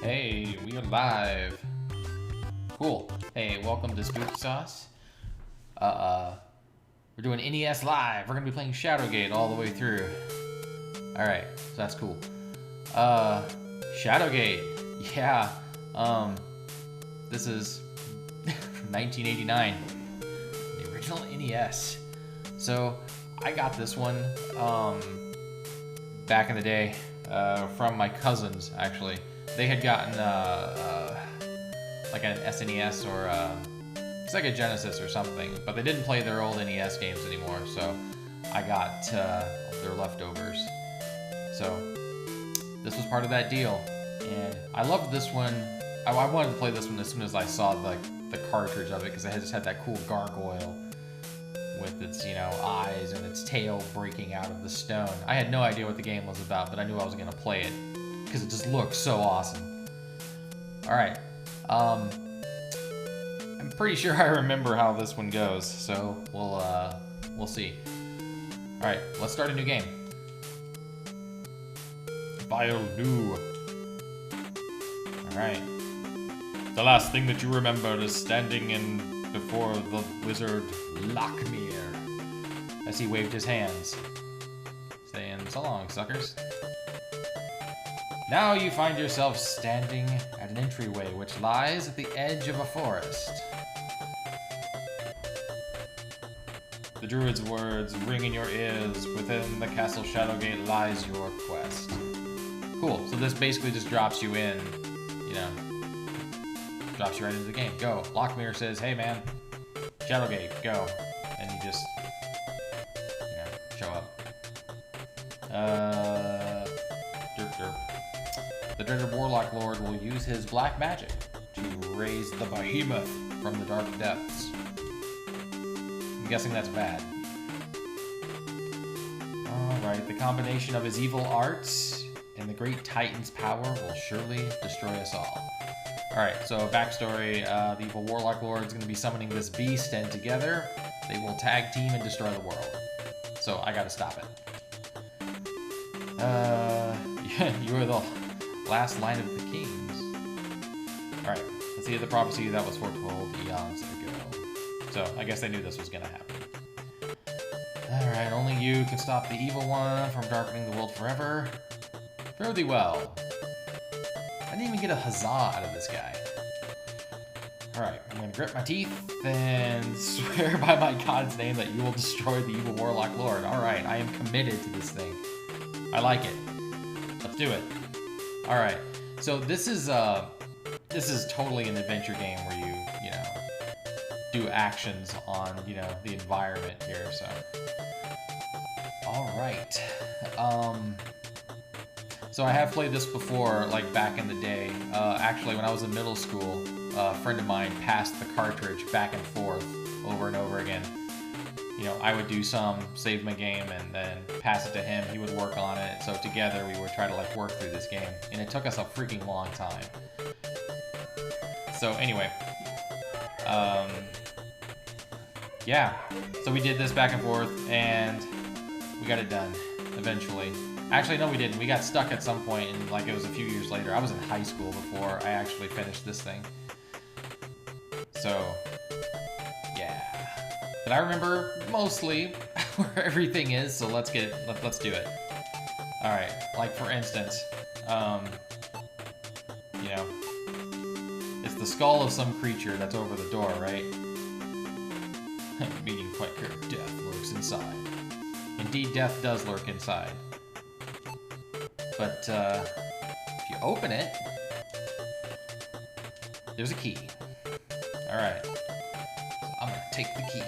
Hey, we are live. Cool. Hey, welcome to Spook Sauce. We're doing NES Live. We're gonna be playing Shadowgate all the way through. Alright, so that's cool. Shadowgate. Yeah. This is 1989. The original NES. So, I got this one, back in the day, from my cousins, actually. They had gotten, like an SNES or, it's like a Genesis or something, but they didn't play their old NES games anymore, so I got, their leftovers. So, this was part of that deal, and I loved this one. I wanted to play this one as soon as I saw, the cartridge of it, because it just had that cool gargoyle with its, eyes and its tail breaking out of the stone. I had no idea what the game was about, but I knew I was going to play it, because it just looked so awesome. Alright, I'm pretty sure I remember how this one goes, so we'll see. Alright, let's start a new game. File new. Alright. The last thing that you remember is standing in before the wizard Lockmere, as he waved his hands, saying, "So long, suckers." Now you find yourself standing at an entryway which lies at the edge of a forest. The druid's words ring in your ears. Within the castle Shadowgate lies your quest. Cool, so this basically just drops you in, drops you right into the game. Go. Lockmere says, "Hey man, Shadowgate, go." And you just, show up. Derp derp. The dreaded Warlock Lord will use his black magic to raise the behemoth from the dark depths. I'm guessing that's bad. Alright, the combination of his evil arts and the great Titan's power will surely destroy us all. Alright, so backstory, the evil Warlock Lord is going to be summoning this beast, and together they will tag team and destroy the world. So I gotta stop it. You are the last line of the kings. Alright, let's see the prophecy that was foretold eons ago. So, I guess they knew this was gonna happen. Alright, only you can stop the evil one from darkening the world forever. Fare thee well. I didn't even get a huzzah out of this guy. Alright, I'm gonna grit my teeth and swear by my god's name that you will destroy the evil Warlock Lord. Alright, I am committed to this thing. I like it. Let's do it. Alright, so this is totally an adventure game where you do actions on, the environment here, so. Alright. So I have played this before, like back in the day. Actually, when I was in middle school, a friend of mine passed the cartridge back and forth over and over again. I would do some, save my game, and then pass it to him. He would work on it. So together we would try to work through this game. And it took us a freaking long time. So anyway. Yeah. So we did this back and forth, and we got it done eventually. Actually, no, we didn't. We got stuck at some point, and it was a few years later. I was in high school before I actually finished this thing. So, yeah. But I remember mostly where everything is, so let's do it. Alright, for instance, it's the skull of some creature that's over the door, right? Meaning quite clear, death lurks inside. Indeed, death does lurk inside. But, if you open it, there's a key. Alright. So I'm gonna take the key.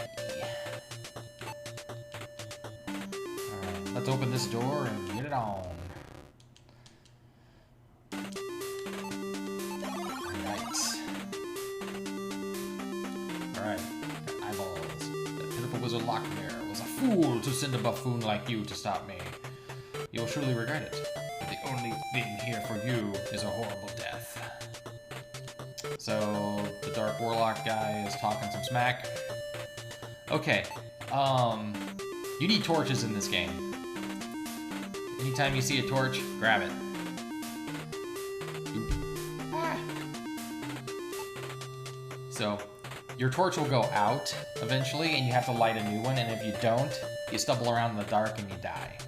Alright, let's open this door and get it on. Alright, eyeballs. That pitiful wizard Lockmere was a fool to send a buffoon like you to stop me. You'll surely regret it, but the only thing here for you is a horrible death. So, the Dark Warlock guy is talking some smack. Okay, you need torches in this game. Anytime you see a torch, grab it. So your torch will go out eventually, and you have to light a new one, and if you don't, you stumble around in the dark and you die.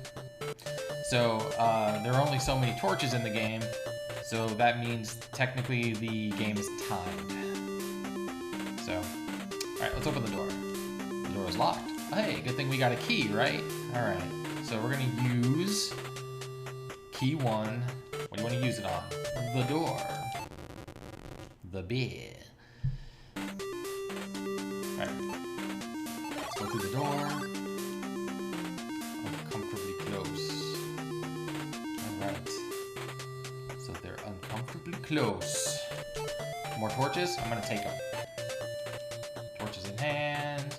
So there are only so many torches in the game, so that means technically the game is timed. So, alright, let's open the door. The door is locked. Hey, good thing we got a key, right? Alright, so we're gonna use key 1. What do you want to use it on? The door. The bed. Alright. Let's go through the door. Uncomfortably close. Alright. So they're uncomfortably close. More torches? I'm gonna take them. Torches in hand.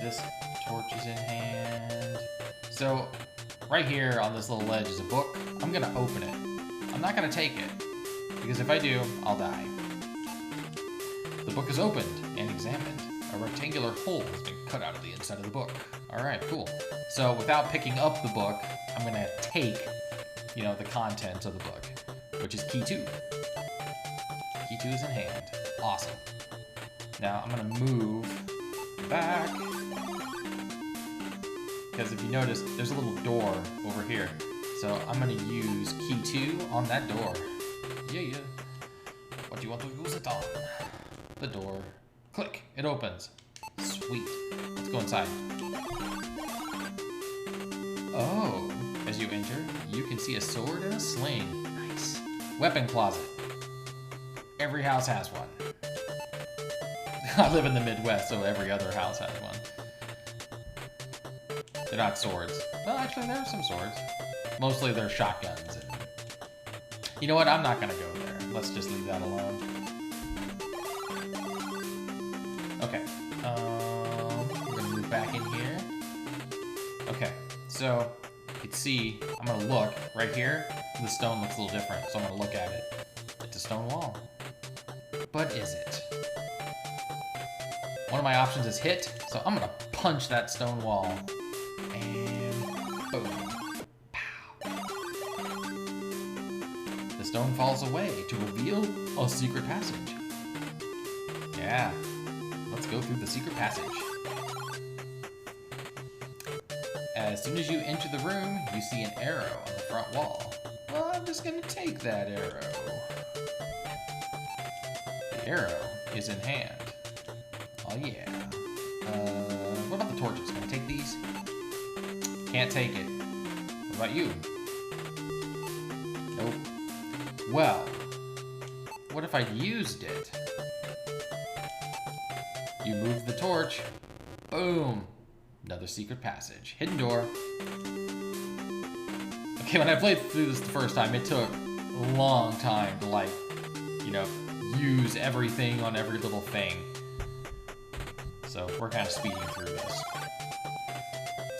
This torch is in hand. So, right here on this little ledge is a book. I'm gonna open it. I'm not gonna take it, because if I do, I'll die. The book is opened and examined. A rectangular hole has been cut out of the inside of the book. Alright, cool. So without picking up the book, I'm gonna take, you know, the contents of the book, which is key 2. Key 2 is in hand. Awesome. Now I'm gonna move back, because if you notice, there's a little door over here. So I'm gonna use key 2 on that door. Yeah. What do you want to use it on? The door. Click, it opens. Sweet. Let's go inside. Oh, as you enter, you can see a sword and a sling. Nice. Weapon closet. Every house has one. I live in the Midwest, so every other house has one. They're not swords. Well, actually, there are some swords. Mostly they're shotguns. You know what? I'm not gonna go there. Let's just leave that alone. Okay. We're gonna move back in here. Okay. So you can see, I'm gonna look right here. The stone looks a little different, so I'm gonna look at it. It's a stone wall. But is it? One of my options is hit, so I'm gonna punch that stone wall. And boom. The stone falls away to reveal a secret passage. Yeah, let's go through the secret passage. As soon as you enter the room, you see an arrow on the front wall. Well, I'm just gonna take that arrow. The arrow is in hand. Oh yeah. What about the torches? Can I take these? Can't take it. What about you? Nope. Well, what if I used it? You move the torch. Boom. Another secret passage. Hidden door. Okay, when I played through this the first time, it took a long time to, like, you know, use everything on every little thing. So we're kind of speeding through this.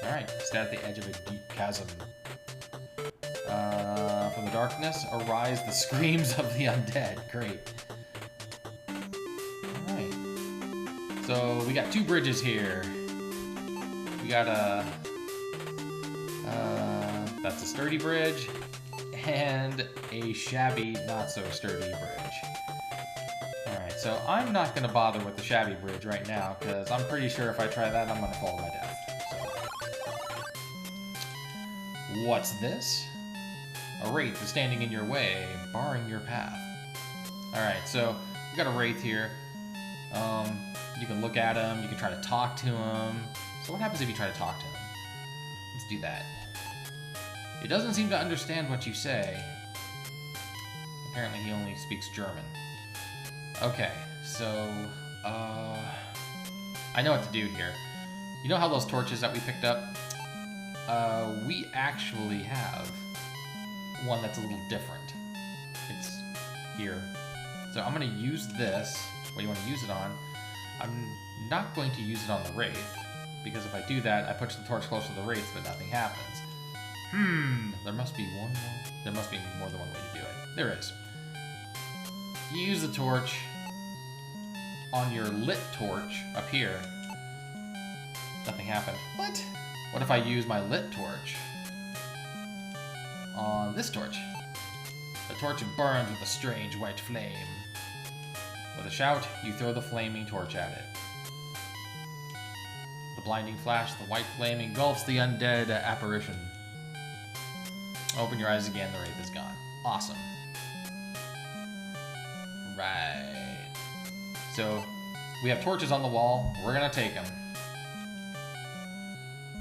Alright, stand at the edge of a deep chasm. From the darkness arise the screams of the undead. Great. Alright. So we got 2 bridges here. We got that's a sturdy bridge and a shabby, not so sturdy bridge. Alright, so I'm not going to bother with the shabby bridge right now, because I'm pretty sure if I try that, I'm going to fall to my death. So. What's this? A wraith is standing in your way, barring your path. Alright, so we got a wraith here. You can look at him, you can try to talk to him. So what happens if you try to talk to him? Let's do that. He doesn't seem to understand what you say. Apparently he only speaks German. Okay, so, I know what to do here. You know how those torches that we picked up? We actually have one that's a little different. It's here. So I'm gonna use this. What do you want to use it on? I'm not going to use it on the wraith, because if I do that, I push the torch close to the wraith, but nothing happens. There must be one more. There must be more than one way to do it. There is. You use the torch on your lit torch up here. Nothing happened. What? What if I use my lit torch on this torch? The torch burns with a strange white flame. With a shout, you throw the flaming torch at it. The blinding flash, the white flame engulfs the undead apparition. Open your eyes again, the wraith is gone. Awesome. Right. So, we have torches on the wall. We're gonna take them.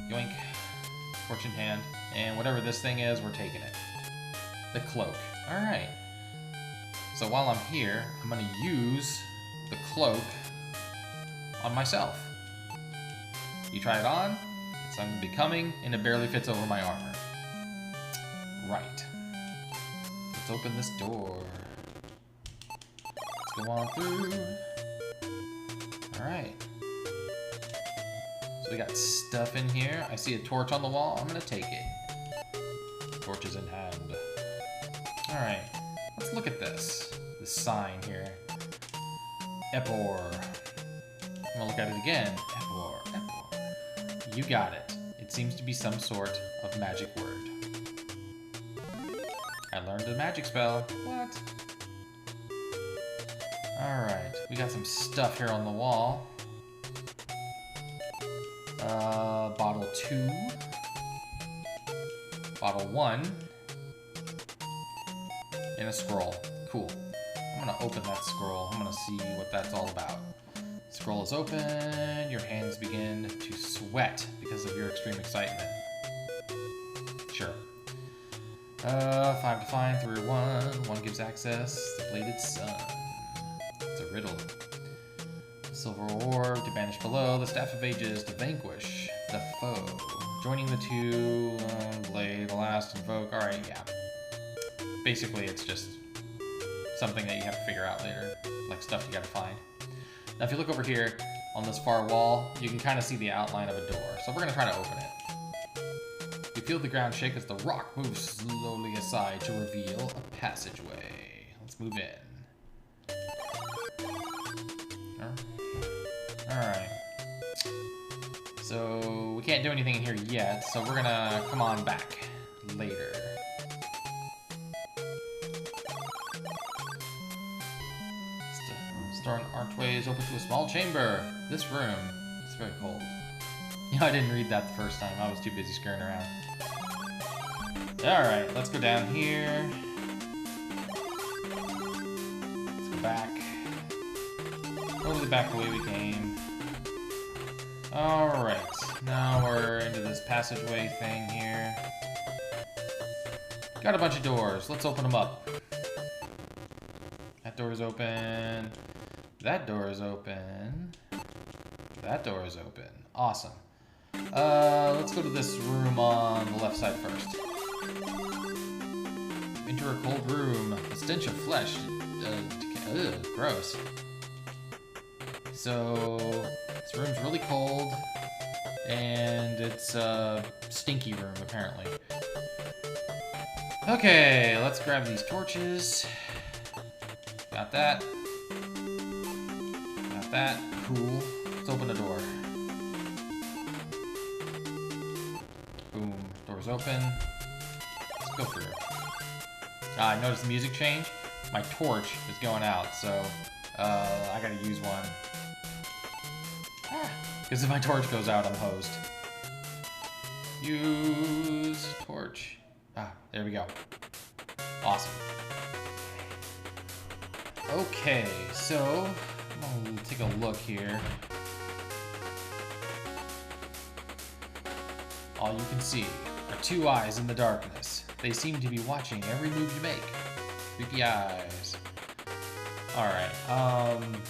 Yoink. Torch in hand. And whatever this thing is, we're taking it. The cloak. Alright. So while I'm here, I'm gonna use the cloak on myself. You try it on, it's unbecoming, and it barely fits over my armor. Right. Let's open this door. Let's go on through. Alright. So we got stuff in here. I see a torch on the wall. I'm gonna take it. Torch is in hand. Alright. Let's look at this. This sign here. Epor. I'm gonna look at it again. Epor. Epor. You got it. It seems to be some sort of magic word. I learned a magic spell. What? Alright. We got some stuff here on the wall. Bottle 2. Bottle 1. And a scroll. Cool. I'm gonna open that scroll. I'm gonna see what that's all about. Scroll is open. Your hands begin to sweat because of your extreme excitement. Sure. 5 to find, 3 or 1. 1 gives access. The bladed sun. It's a riddle. The silver orb to banish below. The staff of ages to vanquish the foe. Joining the 2. Blade, the last, invoke. Alright, yeah. Basically, it's just something that you have to figure out later. Like stuff you gotta find. Now, if you look over here on this far wall, you can kind of see the outline of a door. So we're gonna try to open it. You feel the ground shake as the rock moves slowly aside to reveal a passageway. Let's move in. Alright. So we can't do anything in here yet, so we're gonna come on back later. Stone archway is open to a small chamber. This room is very cold. You know, I didn't read that the first time. I was too busy scurrying around. Alright, let's go down here. Let's go back. Totally back the way we came. Alright, now we're into this passageway thing here. Got a bunch of doors. Let's open them up. That door is open. That door is open. That door is open. Awesome. Let's go to this room on the left side first. Enter a cold room. The stench of flesh. Gross. So, this room's really cold. And it's a stinky room, apparently. Okay, let's grab these torches. Got that. Got that. Cool. Let's open the door. Boom. Door's open. Let's go through. I noticed the music change. My torch is going out, so I gotta use one. Because if my torch goes out, I'm hosed. Use torch. There we go. Awesome. Okay, so I'll take a look here. All you can see are 2 eyes in the darkness. They seem to be watching every move you make. Creepy eyes. Alright, I'm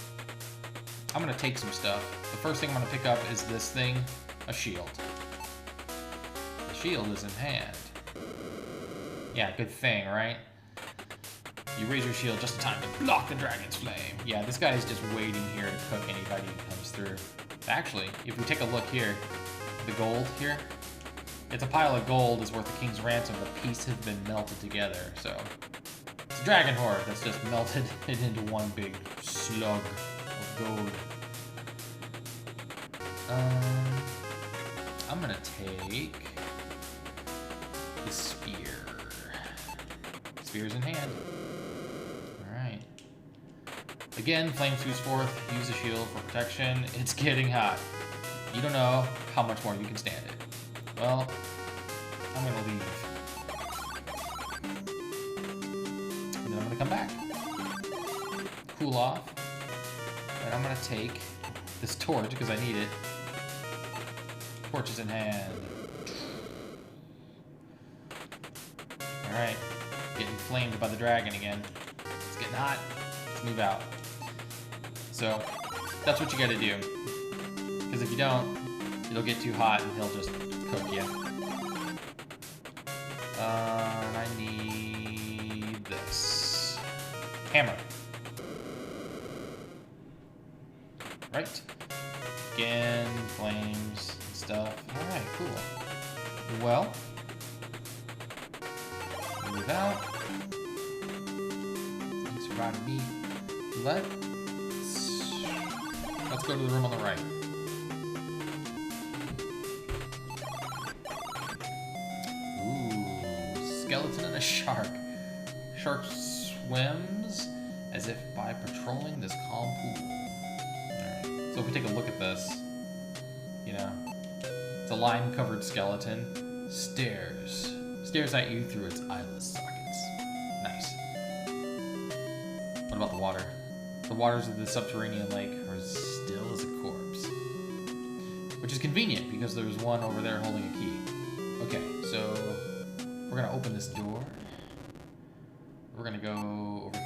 gonna take some stuff. The first thing I'm gonna pick up is this thing, a shield. The shield is in hand. Yeah, good thing, right? You raise your shield just in time to block the dragon's flame. Yeah, this guy is just waiting here to cook anybody who comes through. Actually, if we take a look here, the gold here, it's a pile of gold is worth the king's ransom. The pieces have been melted together, so it's a dragon horde that's just melted it into one big slug of gold. I'm gonna take the spear. Spear's in hand. Alright. Again, flame shoots forth. Use the shield for protection. It's getting hot. You don't know how much more you can stand it. Well, I'm gonna leave. And then I'm gonna come back. Cool off. And I'm gonna take this torch because I need it. Torches in hand. Alright. Getting flamed by the dragon again. It's getting hot. Let's move out. So, that's what you gotta do. Because if you don't, it'll get too hot and he'll just cook you. And I need this. Hammer. Right. Again, flames and stuff. Alright, cool. Well, move out. Thanks for riding me. Let's go to the room on the right. Ooh, skeleton and a shark. Shark swims as if by patrolling this calm pool. Alright, so if we take a look at this, you know, it's a lime-covered skeleton. Stares at you through its eyeless sockets. Nice. What about the water? The waters of the subterranean lake are as still as a corpse. Which is convenient, because there's one over there holding a key. Okay, so we're gonna open this door. We're gonna go over here.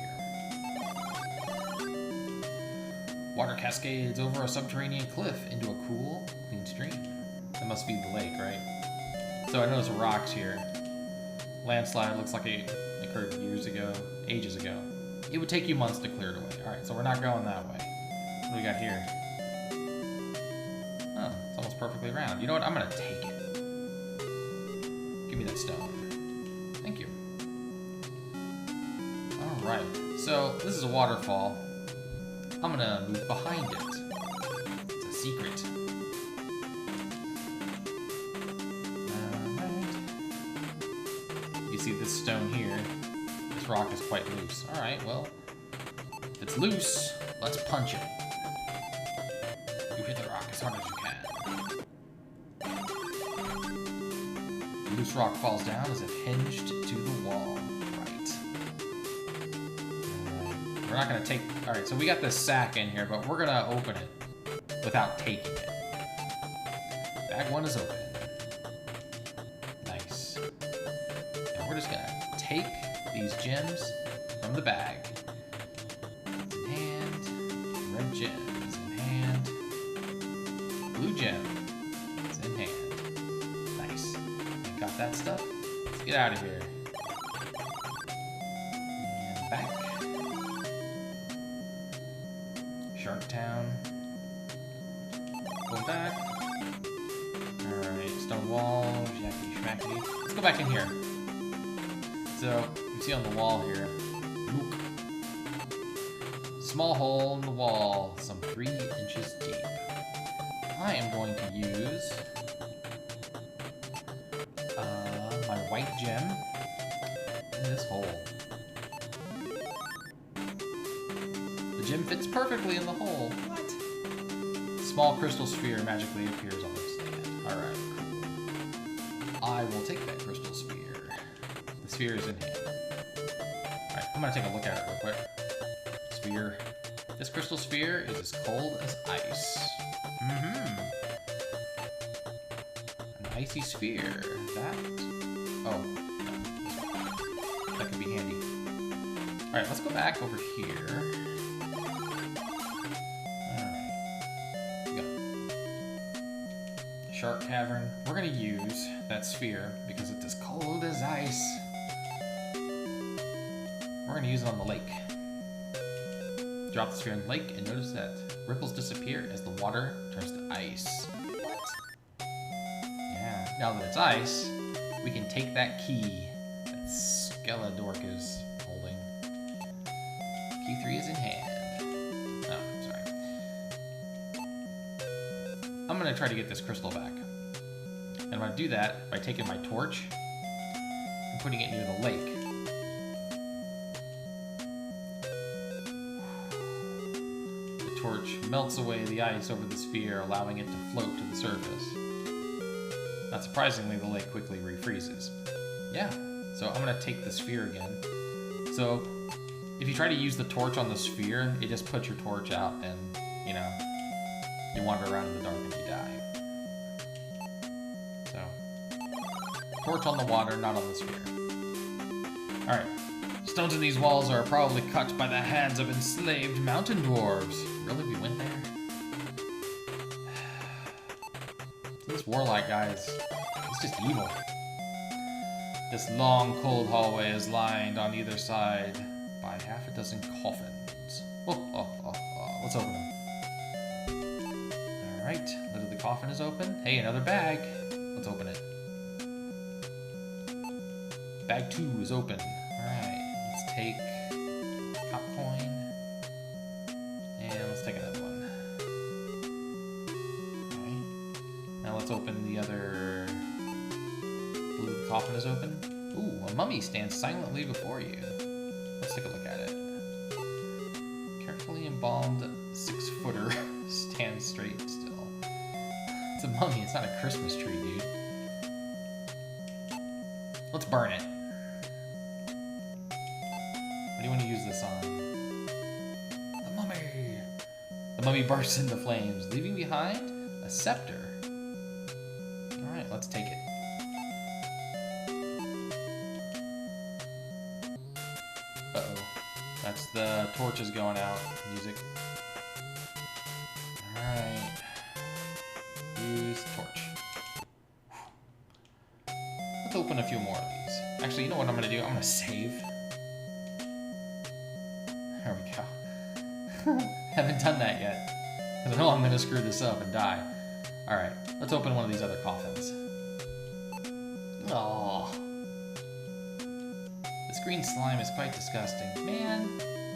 Water cascades over a subterranean cliff into a cool, clean stream. That must be the lake, right? So I notice rocks here. Landslide looks like it occurred ages ago. It would take you months to clear it away. Alright, so we're not going that way. What do we got here? Oh, it's almost perfectly round. You know what? I'm gonna take it. Give me that stone. Thank you. Alright, so this is a waterfall. I'm gonna move behind it. It's a secret. You see this stone here? This rock is quite loose. Alright, well, if it's loose, let's punch it. You hit the rock as hard as you can. The loose rock falls down as if hinged to the wall. Right. We're not gonna take... Alright, so we got this sack in here, but we're gonna open it without taking it. Bag 1 is open. Nice. And we're just gonna take these gems from the bag. It's in hand. Red gem is in hand. Blue gem is in hand. Nice. And got that stuff. Let's get out of here. And back. Shark Town. Go back. Alright, stone wall, yakety schmackety. Let's go back in here. So, you see on the wall here, look. Small hole in the wall, some 3 inches deep. I am going to use my white gem in this hole. The gem fits perfectly in the hole. What? Small crystal sphere magically appears on the stand. Alright, cool. I will take that crystal sphere. The sphere is in hand. Alright, I'm gonna take a look at it real quick. Sphere. This crystal sphere is as cold as ice. An icy sphere. That... Oh. No. That could be handy. Alright, let's go back over here. Shark Cavern. We're gonna use that sphere because it's as cold as ice. We're gonna use it on the lake. Drop the sphere in the lake and notice that ripples disappear as the water turns to ice. What? Yeah, now that it's ice, we can take that key that Skeledork is holding. Key 3 is in hand. Oh, sorry. I'm gonna try to get this crystal back. And I'm gonna do that by taking my torch and putting it near the lake. torch melts away the ice over the sphere, allowing it to float to the surface. Not surprisingly, the lake quickly refreezes. Yeah, so I'm gonna take the sphere again. So, if you try to use the torch on the sphere, it just puts your torch out and, you know, you wander around in the dark and you die. So, torch on the water, not on the sphere. Alright. Stones in these walls are probably cut by the hands of enslaved mountain dwarves. Really? We went there? This warlock guy he's just evil. This long, cold hallway is lined on either side by half a dozen coffins. Let's open them. Alright, lid of the coffin is open. Hey, another bag. Let's open it. Bag 2 is open. Alright, let's take cop coin. And let's take another one. Alright. Now let's open the other... The lid of the coffin is open. Ooh, a mummy stands silently before you. Let's take a look at it. Carefully embalmed 6-footer stands straight still. It's a mummy, it's not a Christmas tree, dude. Let's burn it. What do you want to use this on? The mummy! The mummy bursts into flames, leaving behind a scepter. Alright, let's take it. Uh-oh. That's the torches going out. Music. Alright. Use torch. Let's open a few more of these. Actually, you know what I'm going to do? I'm going to save. There we go. Haven't done that yet. Because I know I'm going to screw this up and die. Alright, let's open one of these other coffins. Aww. This green slime is quite disgusting. Man,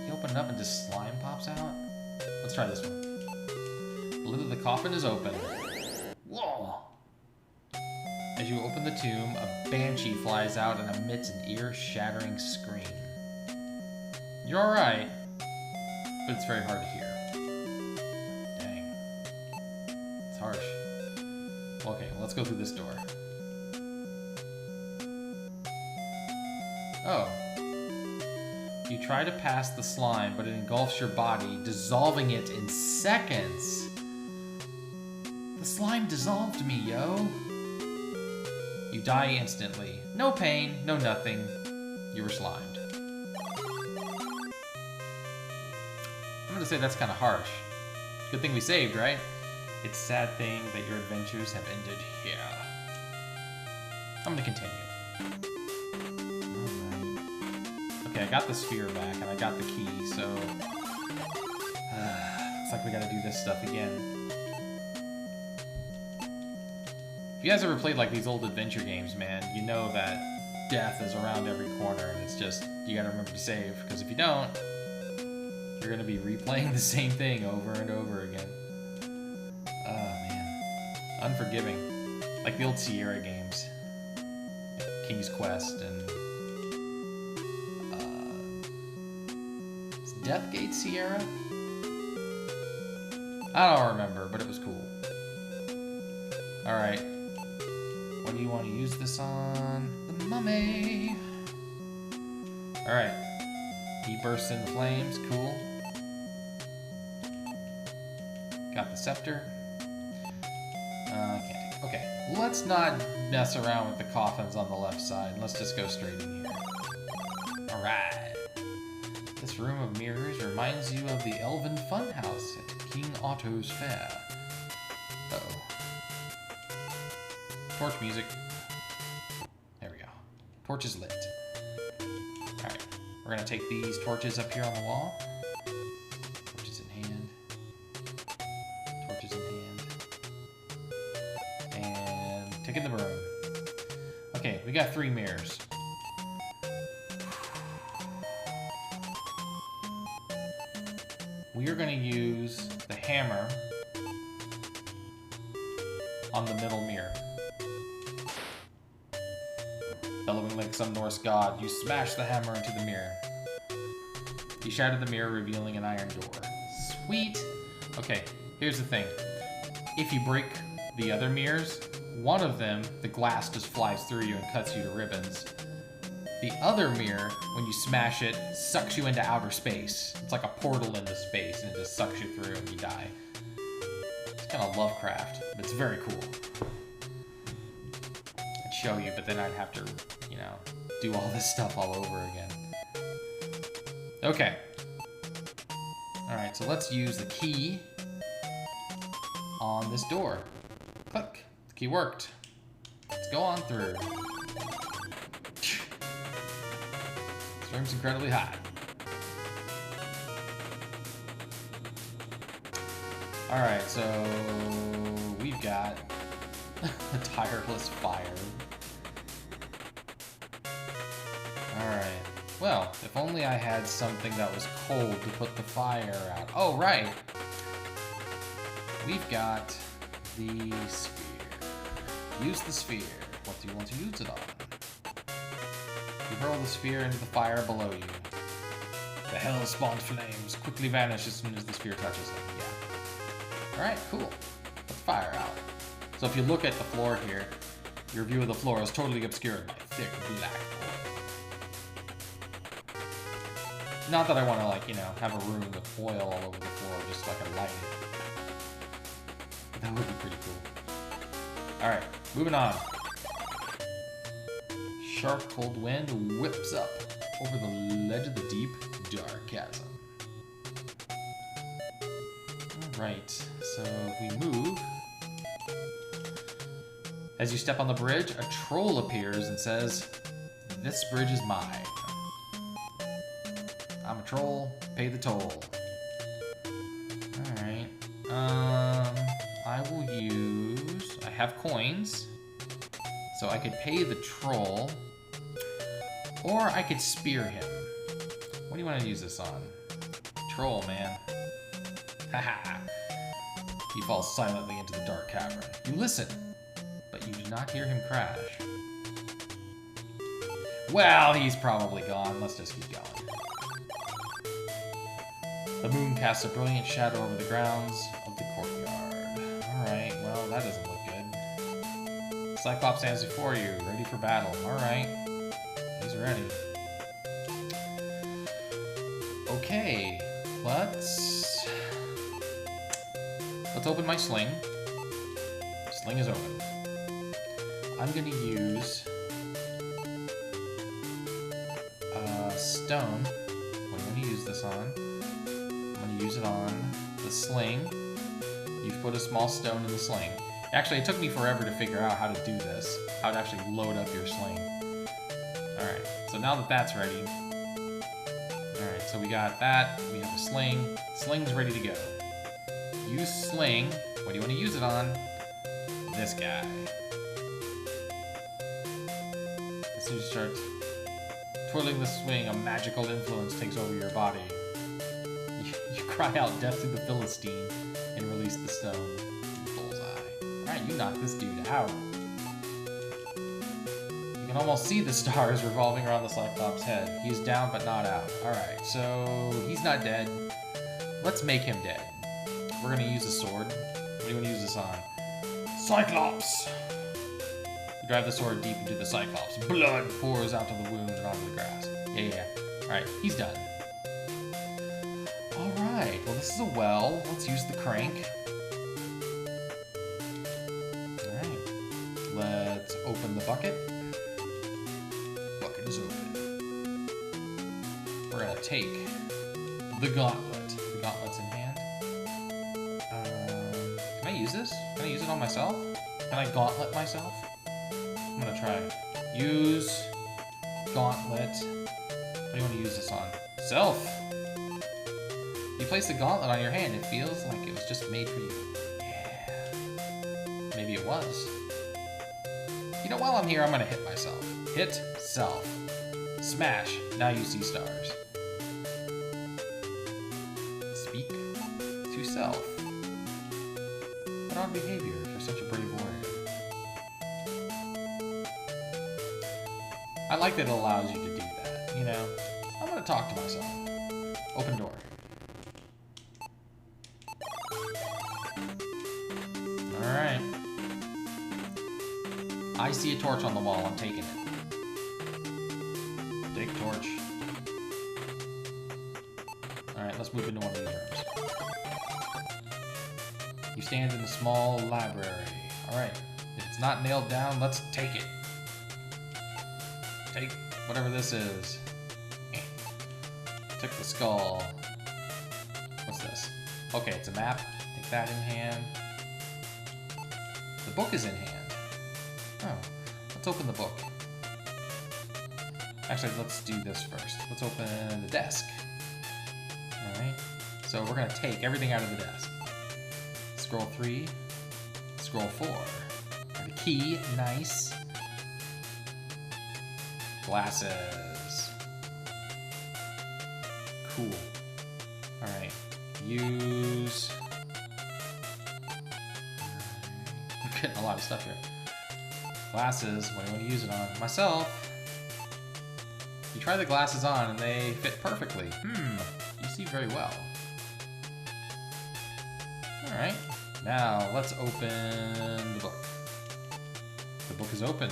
you open it up and just slime pops out? Let's try this one. The lid of the coffin is open. Whoa! As you open the tomb, a banshee flies out and emits an ear-shattering scream. You're alright, but it's very hard to hear. Dang. It's harsh. Okay, well, let's go through this door. Oh. You try to pass the slime, but it engulfs your body, dissolving it in seconds. The slime dissolved me, yo. You die instantly. No pain, no nothing. You were slimed. I'm gonna say that's kind of harsh. Good thing we saved, right? It's a sad thing that your adventures have ended here. I'm gonna continue. Alright. Okay, I got the sphere back, and I got the key, so... looks like we gotta do this stuff again. If you guys ever played like these old adventure games, man, you know that death is around every corner, and it's just, you gotta remember to save, because if you don't, you're gonna be replaying the same thing over and over again. Oh, man. Unforgiving. Like the old Sierra games. Like King's Quest and... is Deathgate Sierra? I don't remember, but it was cool. Alright. What do you want to use this on? The mummy! Alright. He bursts into flames. Cool. Got the scepter. Can't take it. Okay. Let's not mess around with the coffins on the left side. Let's just go straight in here. Alright. This room of mirrors reminds you of the Elven Funhouse at King Otto's Fair. Uh-oh. Torch music. There we go. Torch is lit. Alright. We're gonna take these torches up here on the wall. Torches in hand. Torches in hand. And take in the room. Okay, we got 3 mirrors. We are gonna use the hammer on the middle mirror. Bellowing like some Norse god, you smash the hammer into the mirror. You shatter the mirror, revealing an iron door. Sweet! Okay, here's the thing. If you break the other mirrors, one of them, the glass just flies through you and cuts you to ribbons. The other mirror, when you smash it, sucks you into outer space. It's like a portal into space, and it just sucks you through and you die. It's kind of Lovecraft, but it's very cool. I'd show you, but then I'd have to, you know, do all this stuff all over again. Okay. Alright, so let's use the key on this door. Click. The key worked. Let's go on through. This room's incredibly hot. Alright, so we've got a tireless fire. Alright. Well, if only I had something that was cold to put the fire out. Oh, right! We've got the sphere. Use the sphere. What do you want to use it on? You hurl the sphere into the fire below you. The hell-spawned flames quickly vanish as soon as the sphere touches it. Yeah. Alright, cool. Let's fire out. So if you look at the floor here, your view of the floor is totally obscured by thick black oil. Not that I want to, like, you know, have a room with oil all over the floor just so I can light it. But that would be pretty cool. Alright, moving on. Sharp cold wind whips up over the ledge of the deep, dark chasm. Alright, so if we move... As you step on the bridge, a troll appears and says, "This bridge is mine. I'm a troll, pay the toll." Alright. I will use... I have coins, so I could pay the troll, or I could spear him. What do you want to use this on? Troll, man. Haha. He falls silently into the dark cavern. You listen, but you do not hear him crash. Well, he's probably gone. Let's just keep going. The moon casts a brilliant shadow over the grounds of the courtyard. Alright, well, that doesn't look good. Cyclops stands before you, ready for battle. Alright. He's ready. Okay, let's open my sling. Sling is open. I'm gonna use stone. What am I gonna use this on? I'm gonna use it on the sling. You've put a small stone in the sling. Actually, it took me forever to figure out how to do this. How to actually load up your sling. Alright, so now that that's ready. Alright, so we got that. We have the sling. Sling's ready to go. Use sling. What do you want to use it on? This guy. As soon as you start twirling the swing, a magical influence takes over your body. You cry out death to the Philistine and release the stone. Bullseye. Alright, you knock this dude out. You can almost see the stars revolving around the Cyclops' head. He's down but not out. Alright, so he's not dead. Let's make him dead. We're gonna use a sword. What do you want to use this on? Cyclops! You drive the sword deep into the Cyclops. Blood pours out of the wound and onto the grass. Yeah. Alright, he's done. Alright, well this is a well. Let's use the crank. Alright. Let's open the bucket. Bucket is open. We're gonna take the gauntlet. The gauntlet's in hand. Can I use this? Can I use it on myself? Can I gauntlet myself? I'm gonna try. Use gauntlet. What do you want to use this on? Self! You place the gauntlet on your hand, it feels like it was just made for you. Yeah. Maybe it was. You know, while I'm here, I'm gonna hit myself. Hit self. Smash. Now you see stars. Speak to self. What odd behavior for such a brave warrior. I like that it allows you to do that, you know? I'm gonna talk to myself. Open door. I see a torch on the wall. I'm taking it. Take a torch. Alright, let's move into one of these rooms. You stand in a small library. Alright. If it's not nailed down, let's take it. Take whatever this is. Took the skull. What's this? Okay, it's a map. Take that in hand. The book is in hand. Oh, let's open the book. Actually, let's do this first. Let's open the desk. Alright. So we're going to take everything out of the desk. Scroll 3. Scroll 4. The key. Nice. Glasses. Cool. Alright. Use... I'm getting a lot of stuff here. Glasses. What do you want to use it on? Myself. You try the glasses on and they fit perfectly. You see very well. Alright. Now, let's open the book. The book is open.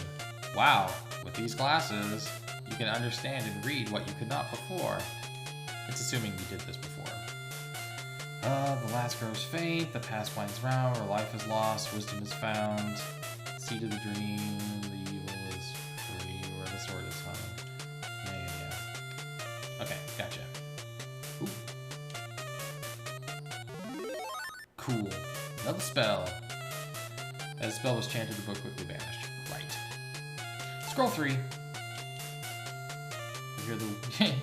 Wow. With these glasses, you can understand and read what you could not before. It's assuming you did this before. The last grows faint, the past winds round, where life is lost, wisdom is found, seed of the dream, the evil is free, where the sword is hung. Yeah. Okay, gotcha. Ooh. Cool. Another spell. As the spell was chanted, the book quickly vanished. Right. Scroll 3. You hear the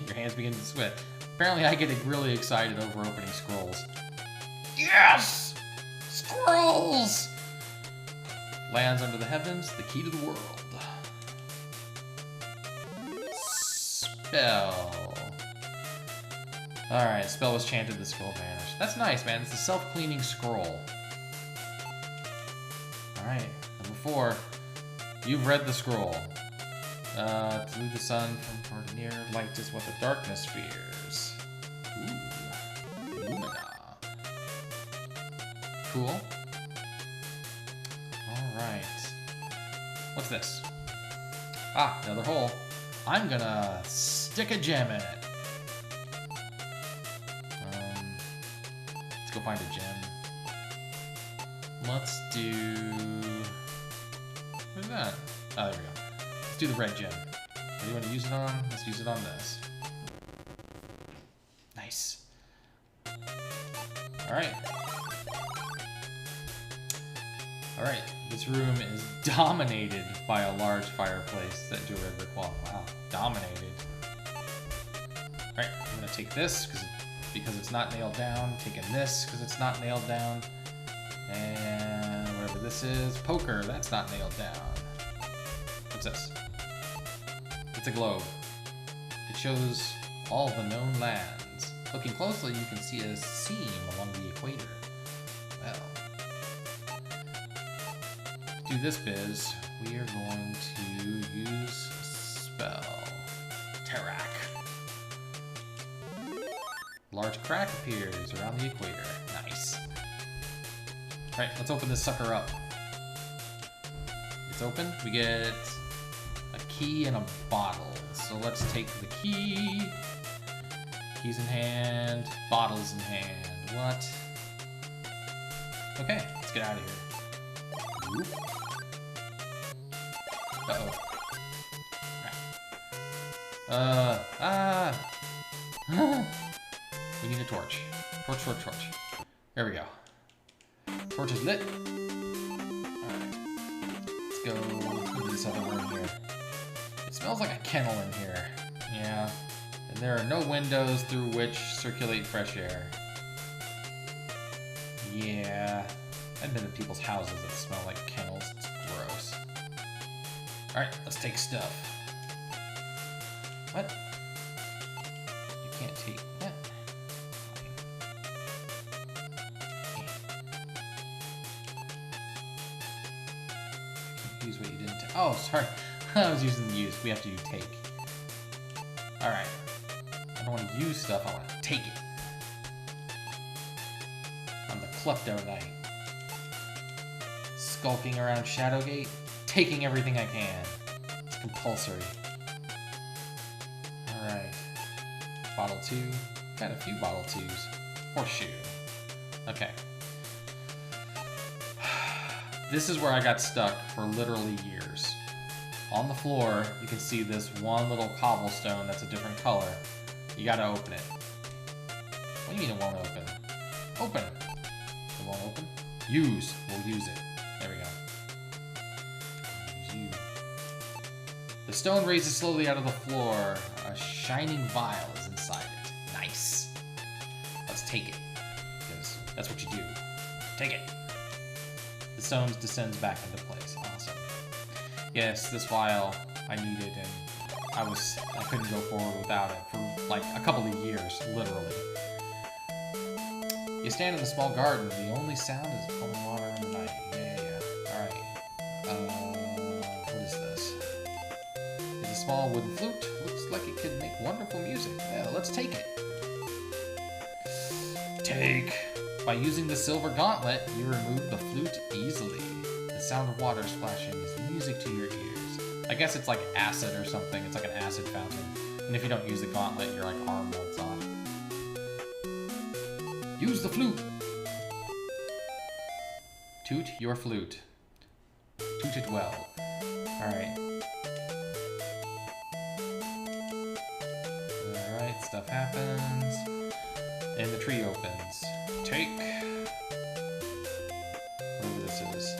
your hands begin to sweat. Apparently I get really excited over opening scrolls. Yes! Scrolls! Lands under the heavens, the key to the world. Spell. Alright, spell was chanted, the scroll vanished. That's nice, man. It's a self-cleaning scroll. Alright, number 4. You've read the scroll. Through the sun from far to near, light is what the darkness fears. Ooh. Lumina. Cool. Alright. What's this? Ah, another hole. I'm gonna stick a gem in it. Let's go find a gem. Let's do... What is that? Oh, there we go. Let's do the red gem. What do you want to use it on? Let's use it on this. Nice. Alright. Alright, this room is dominated by a large fireplace set into a red brick wall. Wow, dominated. Alright, I'm gonna take this because it's not nailed down. Taking this because it's not nailed down. And whatever this is, poker, that's not nailed down. What's this? It's a globe. It shows all the known lands. Looking closely, you can see a seam along the equator. Well, to do this biz, we are going to use spell. Throug. Large crack appears around the equator. Nice. Alright, let's open this sucker up. It's open. We get a key and a bottle. So let's take the key. Keys in hand. Bottles in hand. What? Okay, let's get out of here. Oop. Uh-oh. We need a torch. Torch. There we go. Torch is lit. Alright. Let's go into this other room here. It smells like a kennel in here. Yeah. And there are no windows through which circulate fresh air. Yeah. I've been to people's houses that smell like kennels. It's gross. Alright, let's take stuff. What? You can't take that. Use what you didn't take. Oh, sorry. I was using the use. We have to do take. Alright. I don't want to use stuff. I want to take it. I'm the klepto knight. Skulking around Shadowgate. taking everything I can. It's compulsory. Alright. Bottle 2. Got a few bottle 2s. Horseshoe. Okay. This is where I got stuck for literally years. On the floor, you can see this one little cobblestone that's a different color. You gotta open it. What do you mean it won't open? Open! It won't open? Use. We'll use it. There we go. Use you. The stone raises slowly out of the floor. A shining vial is inside it. Nice. Let's take it. Because that's what you do. Take it. The stone descends back into place. Awesome. Yes, this vial I needed, and I couldn't go forward without it for like a couple of years, literally. You stand in a small garden. The only sound is pouring water in the night. Yeah. Alright. What is this? It's a small wooden flute. Looks like it could make wonderful music. Yeah, let's take it. Take. By using the silver gauntlet, you remove the flute easily. The sound of water splashing is music to your ears. I guess it's like acid or something. It's like an acid fountain. And if you don't use the gauntlet, your like arm melts off. Use the flute! Toot your flute. Toot it well. Alright. Alright, stuff happens. And the tree opens. Take. Whatever this is.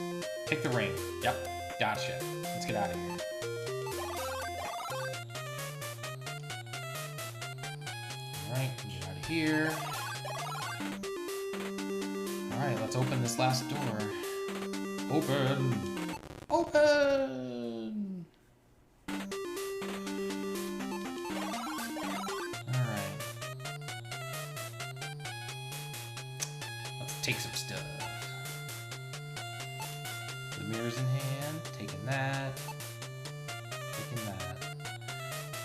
Take the ring. Yep. Gotcha. Let's get out of here. Alright, get out of here. Alright, let's open this last door. Open! Open! Alright. Let's take some stuff. The mirror's in hand. Taking that. Taking that.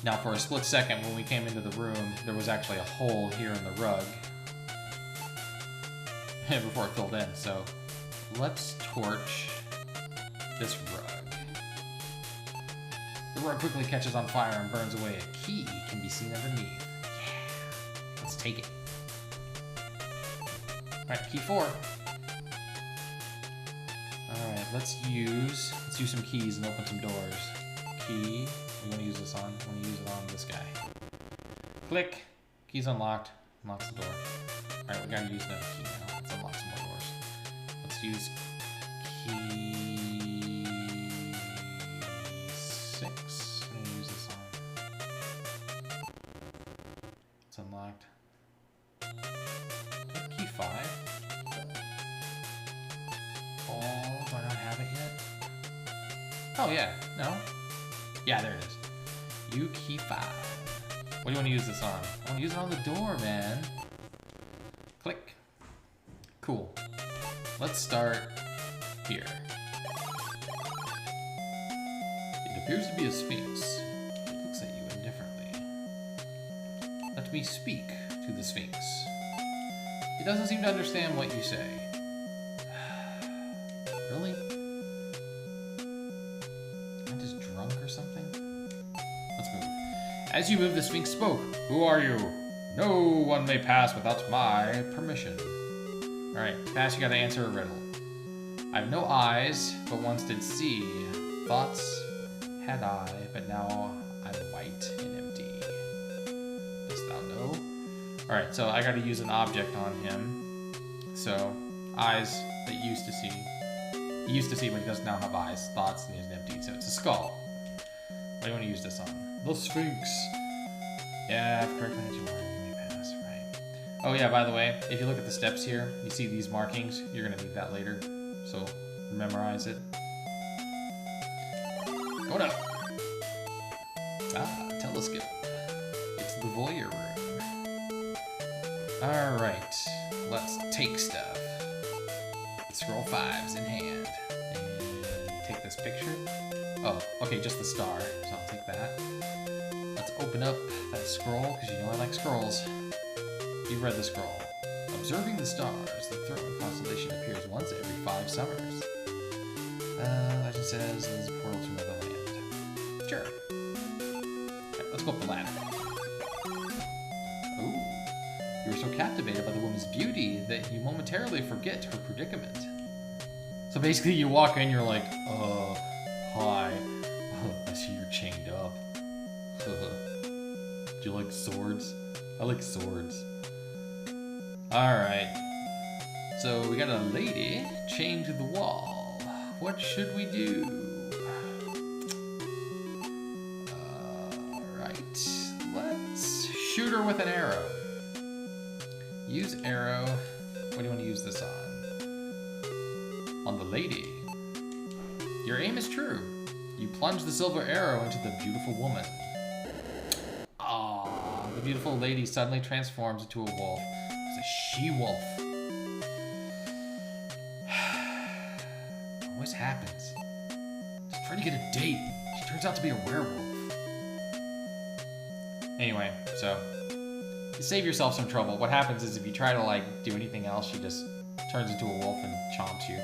Now, for a split second, when we came into the room, there was actually a hole here in the rug. Before it filled in, so let's torch this rug. The rug quickly catches on fire and burns away. A key can be seen underneath. Yeah, let's take it. Alright, key 4. Alright, let's use some keys and open some doors. Key, we want to use this on. I want to use it on this guy. Click. Key's unlocked. Unlocks the door. Alright, we gotta use another key now. Let's unlock some more doors. Let's use key 6. I'm gonna use this on. It's unlocked. Key 5. Oh, do I not have it yet? Oh yeah, no? Yeah, there it is. You key 5. What do you want to use this on? I want to use it on the door, man. Click. Cool. Let's start here. It appears to be a sphinx. It looks at you indifferently. Let me speak to the sphinx. It doesn't seem to understand what you say. Really? Am I just drunk or something? Let's move. As you move, the sphinx spoke. Who are you? No one may pass without my permission. Alright, pass, you gotta answer a riddle. I have no eyes, but once did see. Thoughts had I, but now I'm white and empty. Dost thou know? Alright, so I gotta use an object on him. So, eyes that he used to see. He used to see, but he does now have eyes. Thoughts, and he's empty. So it's a skull. What do you want to use this on? The Sphinx. Yeah, I've correctly answered you may pass, right. Oh yeah, by the way, if you look at the steps here, you see these markings. You're going to need that later. So, memorize it. Going up. Ah, telescope. It's the voyeur room. Alright, let's take stuff. Scroll 5's in hand. And take this picture. Oh, okay, just the star. So I'll take that. Let's open up that scroll, because you know I like scrolls. You've read the scroll. Observing the stars, the throug constellation appears once every 5 summers. Legend says there's a portal to another land. Sure. Okay, let's go up the ladder. Ooh. You were so captivated by the woman's beauty that you momentarily forget her predicament. So basically you walk in, you're like, hi. I see you're chained up. Do you like swords? I like swords. Alright. So we got a lady chained to the wall. What should we do? Alright. Let's shoot her with an arrow. Use arrow. What do you want to use this on? On the lady. Your aim is true. You plunge the silver arrow into the beautiful woman. Ah, the beautiful lady suddenly transforms into a wolf. It's a she-wolf. Always happens. Just trying to get a date. She turns out to be a werewolf. Anyway, so to save yourself some trouble, what happens is if you try to like do anything else, she just turns into a wolf and chomps you.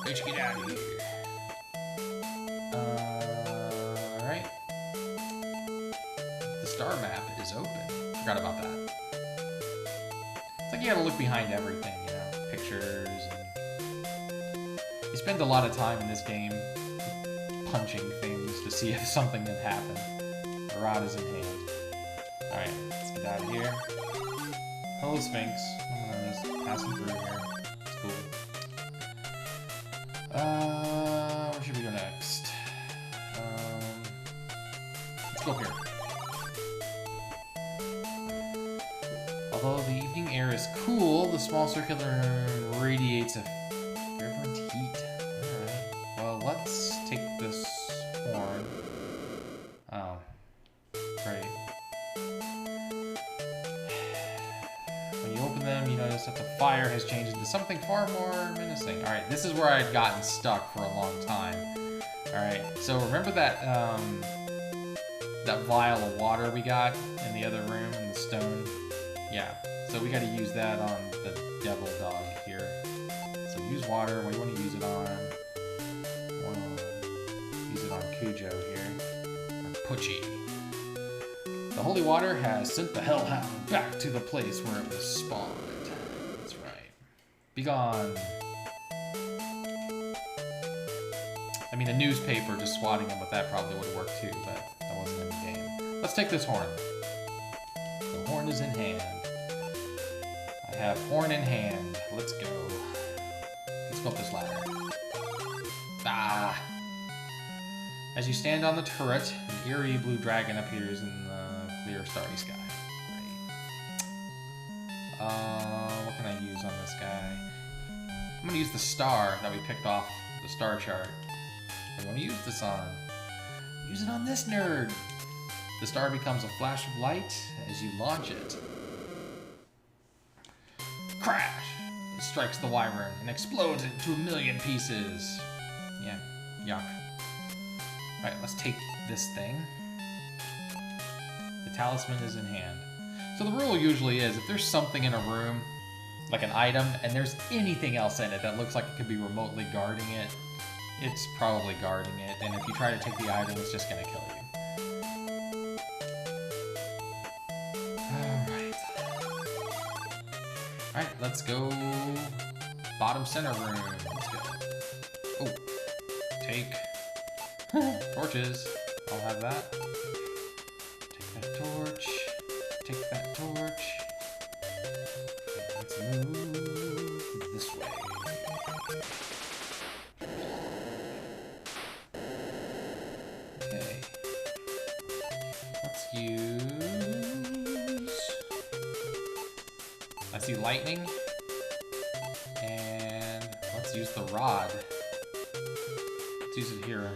Let's get out of here. Alright. The star map is open. Forgot about that. It's like you gotta look behind everything, you know, pictures and... You spend a lot of time in this game punching things to see if something had happened. The rod is in hand. Alright, let's get out of here. Hello, Sphinx. I'm gonna just pass him through here. It's cool. What should we go next? Let's go here. Although the evening air is cool, the small circular room radiates a fervent heat. Alright. Well, let's take this horn. Oh. Great. When you open them, you notice that the fire has changed into something far more menacing. Alright, this is where I'd gotten stuck for a long time. Alright, so remember that that vial of water we got in the other room in the stone? Yeah, so we gotta use that on the devil dog here. So use water. What do you want to use it on? Use it on Cujo here. Or Pucci. The holy water has sent the hellhound back to the place where it was spawned. That's right. Begone. I mean, a newspaper just swatting him with that probably would have worked too, but that wasn't in the game. Let's take this horn. The horn is in hand. I have horn in hand. Let's go. Let's go up this ladder. Ah! As you stand on the turret, an eerie blue dragon appears in the clear starry sky. Great. What can I use on this guy? I'm gonna use the star that we picked off the star chart. I want to use this on. Use it on this nerd. The star becomes a flash of light as you launch it. Crash! It strikes the wyvern and explodes into a million pieces. Yeah, yuck. Alright, let's take this thing. The talisman is in hand. So the rule usually is, if there's something in a room, like an item, and there's anything else in it that looks like it could be remotely guarding it, it's probably guarding it, and if you try to take the item, it's just gonna kill you. Alright. Alright, let's go bottom center room. Let's go. Oh, take torches. I'll have that. Take that torch. Take that torch. Okay, let's move this way. Okay. Let's use... I see lightning. And let's use the rod. Let's use it here.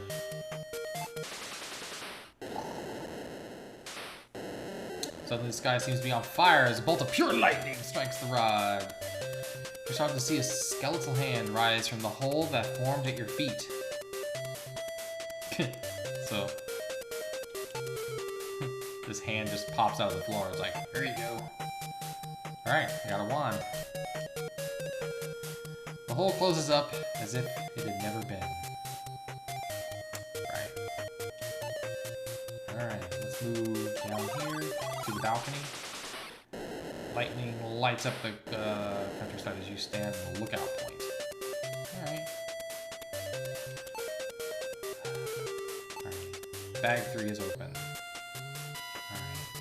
Suddenly the sky seems to be on fire as a bolt of pure lightning strikes the rod. You're starting to see a skeletal hand rise from the hole that formed at your feet. So, this hand just pops out of the floor. It's like, here you go. Alright, I got a wand. The hole closes up as if it had never been. Alright, let's move down here to the balcony. Lightning lights up the countryside as you stand on the lookout point. Alright. Alright, bag 3 is open. Alright,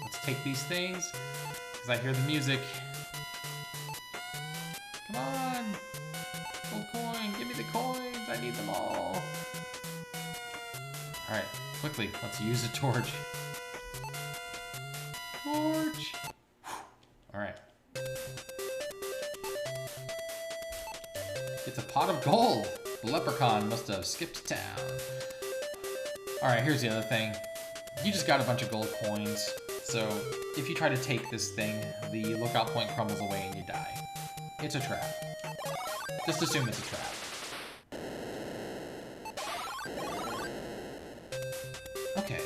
let's take these things, because I hear the music. Come on! Gold coin, give me the coins, I need them all. Alright, quickly, let's use a torch. Torch! Alright. It's a pot of gold! The leprechaun must have skipped town. Alright, here's the other thing. You just got a bunch of gold coins, so if you try to take this thing, the lookout point crumbles away and you die. It's a trap. Just assume it's a trap. Okay,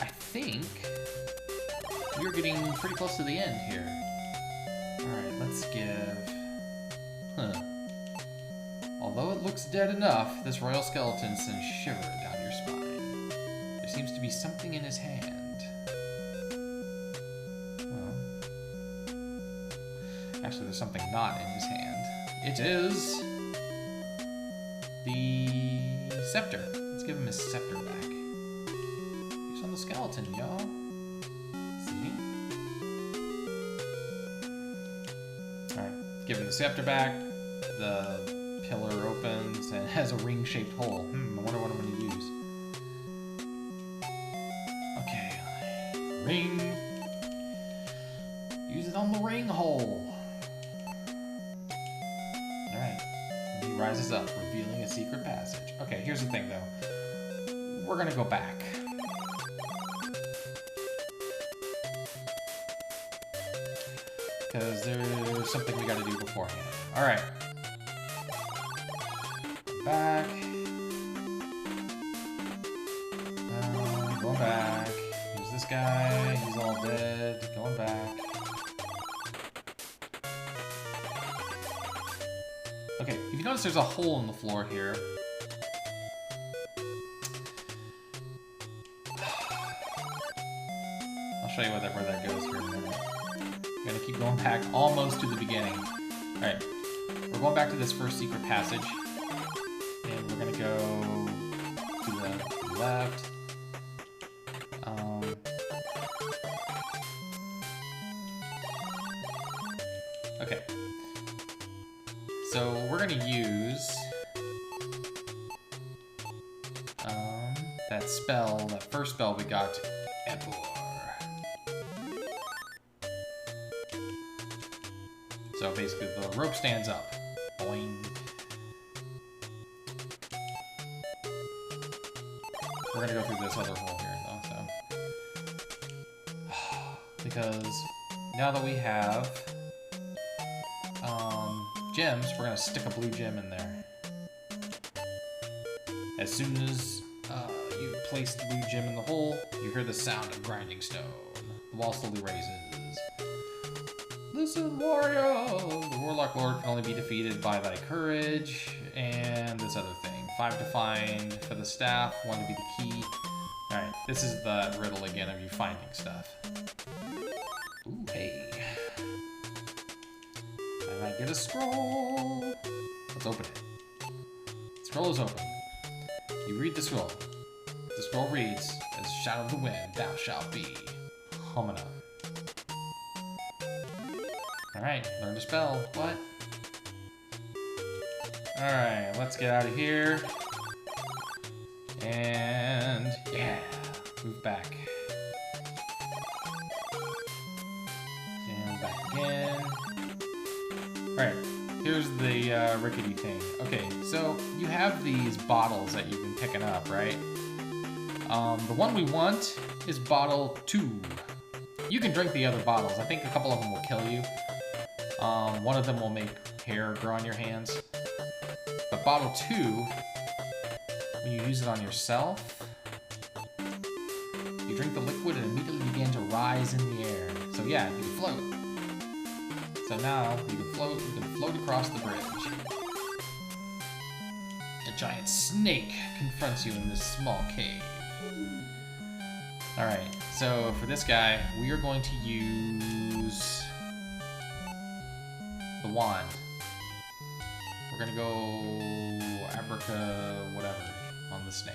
I think we're getting pretty close to the end here. Alright, let's give... Although it looks dead enough, this royal skeleton sends shiver down your spine. There seems to be something in his hand. Well... Actually, there's something not in his hand. It is... the scepter. Let's give him his scepter back. He's on the skeleton, y'all. See? Alright, give him the scepter back. The pillar opens and has a ring-shaped hole. I wonder what I'm going to use. Okay, ring. Use it on the ring hole. Alright. He rises up, revealing a secret passage. Okay, here's the thing, though. We're gonna go back. Because there's something we gotta do beforehand. Alright. Back. Going back. Here's this guy. He's all dead. Going back. Okay, if you notice there's a hole in the floor here. I'll show you where that goes here in a minute. I'm gonna keep going back almost to the beginning. Alright, we're going back to this first secret passage. And we're gonna go to the left. Okay. So we're gonna use that spell, that first spell we got, Emperor. So basically the rope stands up. Boing. We're gonna go through this other hole here though, so. Because now that we have gems, we're gonna stick a blue gem in there. As soon as you place the blue gem in the hole, you hear the sound of grinding stone. The wall slowly raises. Listen, warrior! The Warlock Lord can only be defeated by thy courage, and this other thing. 5 to find for the staff, 1 to be the key. Alright, this is the riddle again of you finding stuff. Ooh, hey. I might get a scroll. Let's open it. The scroll is open. You read the scroll. The scroll reads, as shadow of the wind, thou shalt be. Homina. Alright, learn to spell. What? Alright, let's get out of here. And yeah, move back. And back again. Alright, here's the rickety thing. Okay, so you have these bottles that you've been picking up, right? The one we want is bottle 2. You can drink the other bottles. I think a couple of them will kill you. One of them will make hair grow on your hands. But bottle 2, when you use it on yourself, you drink the liquid and immediately begin to rise in the air. So yeah, you float. So now you can float across the bridge. A giant snake confronts you in this small cave. Alright, so for this guy, we are going to use the wand. We're gonna go abraca whatever on the snake.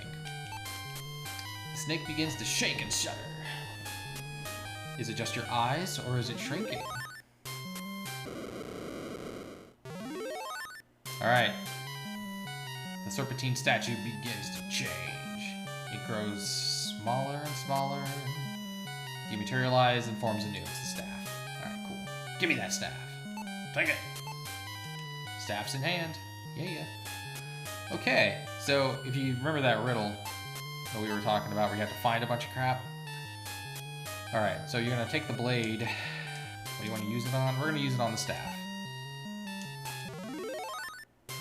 The snake begins to shake and shudder. Is it just your eyes, or is it shrinking? Alright. The serpentine statue begins to change. It grows smaller and smaller. Dematerializes and forms anew. It's the staff. Alright, cool. Give me that staff. Take it. Staff's in hand. Yeah. Okay, so if you remember that riddle that we were talking about where you have to find a bunch of crap. Alright, so you're going to take the blade. What do you want to use it on? We're going to use it on the staff.